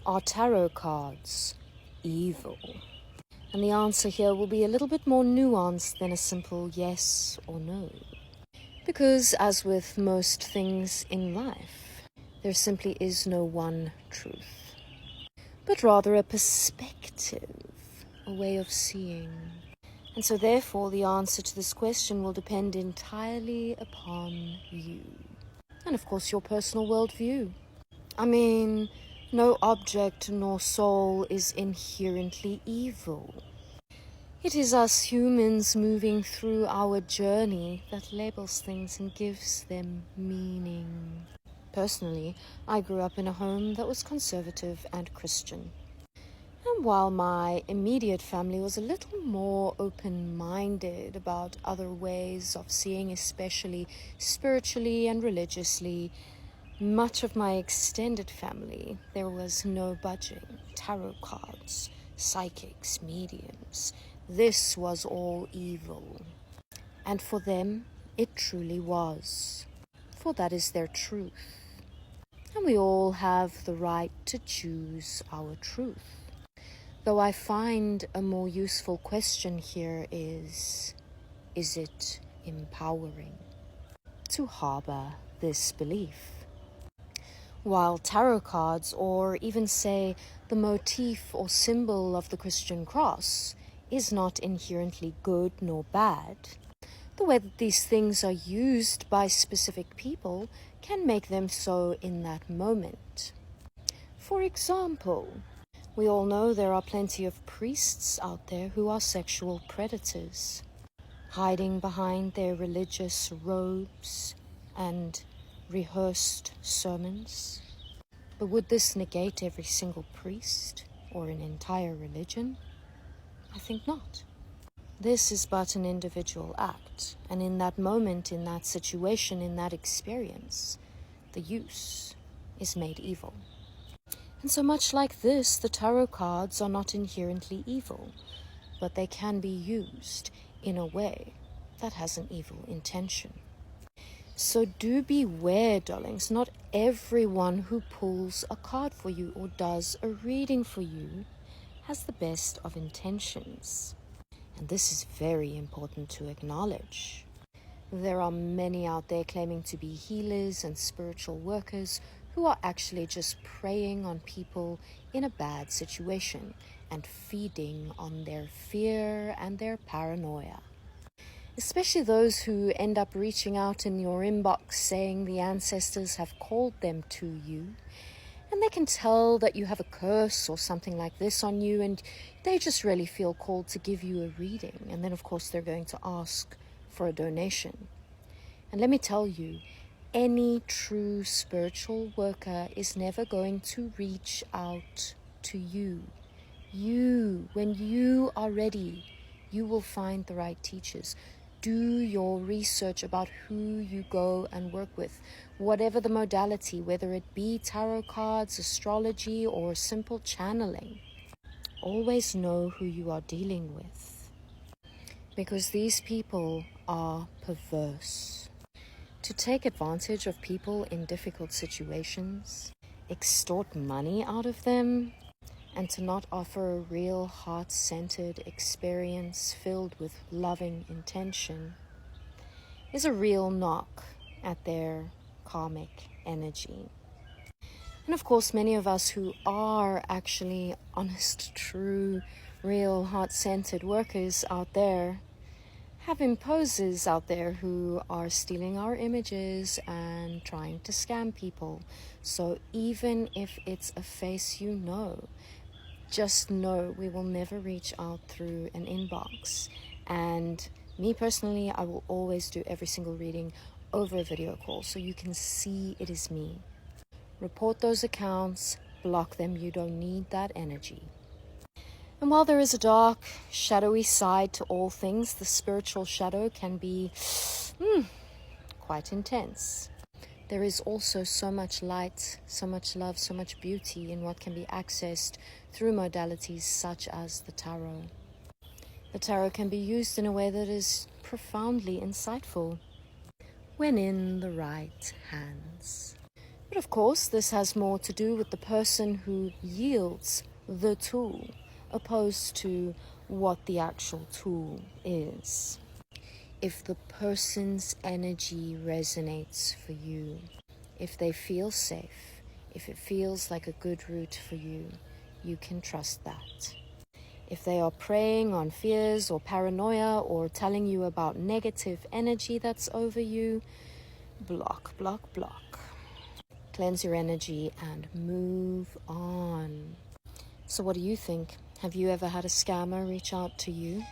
Are tarot cards evil? And the answer here will be a little bit more nuanced than a simple yes or no. Because as with most things in life, there simply is no one truth, but rather a perspective, a way of seeing. And so therefore the answer to this question will depend entirely upon you. And of course your personal worldview. I mean, no object nor soul is inherently evil. It is us humans moving through our journey that labels things and gives them meaning. Personally, I grew up in a home that was conservative and Christian. And while my immediate family was a little more open-minded about other ways of seeing, especially spiritually and religiously, much of my extended family, there was no budging. Tarot cards, psychics, mediums. This was all evil. And for them, it truly was. For that is their truth. And we all have the right to choose our truth. Though I find a more useful question here is it empowering to harbor this belief? While tarot cards, or even say the motif or symbol of the Christian cross, is not inherently good nor bad, the way that these things are used by specific people can make them so in that moment. For example, we all know there are plenty of priests out there who are sexual predators, hiding behind their religious robes and rehearsed sermons. But would this negate every single priest or an entire religion? I think not. This is but an individual act, and in that moment, in that situation, in that experience, the use is made evil. And so much like this, the tarot cards are not inherently evil, but they can be used in a way that has an evil intention. So do beware, darlings. Not everyone who pulls a card for you or does a reading for you has the best of intentions. And this is very important to acknowledge. There are many out there claiming to be healers and spiritual workers who are actually just preying on people in a bad situation and feeding on their fear and their paranoia. Especially those who end up reaching out in your inbox saying the ancestors have called them to you, and they can tell that you have a curse or something like this on you, and they just really feel called to give you a reading. And then, of course, they're going to ask for a donation. And let me tell you, any true spiritual worker is never going to reach out to you. When you are ready, you will find the right teachers. Do your research about who you go and work with, whatever the modality, whether it be tarot cards, astrology, or simple channeling. Always know who you are dealing with, because these people are perverse. To take advantage of people in difficult situations, extort money out of them, and to not offer a real heart-centered experience filled with loving intention is a real knock at their karmic energy. And of course, many of us who are actually honest, true, real heart-centered workers out there have imposers out there who are stealing our images and trying to scam people. So even if it's a face you know, just know we will never reach out through an inbox. And me personally, I will always do every single reading over a video call so you can see it is me. Report those accounts, block them. You don't need that energy. And while there is a dark, shadowy side to all things, the spiritual shadow can be quite intense. There is also so much light, so much love, so much beauty in what can be accessed through modalities such as the tarot. The tarot can be used in a way that is profoundly insightful when in the right hands. But of course, this has more to do with the person who yields the tool, opposed to what the actual tool is. If the person's energy resonates for you, if they feel safe, if it feels like a good route for you, you can trust that. If they are preying on fears or paranoia or telling you about negative energy that's over you, block, block, block. Cleanse your energy and move on. So what do you think? Have you ever had a scammer reach out to you?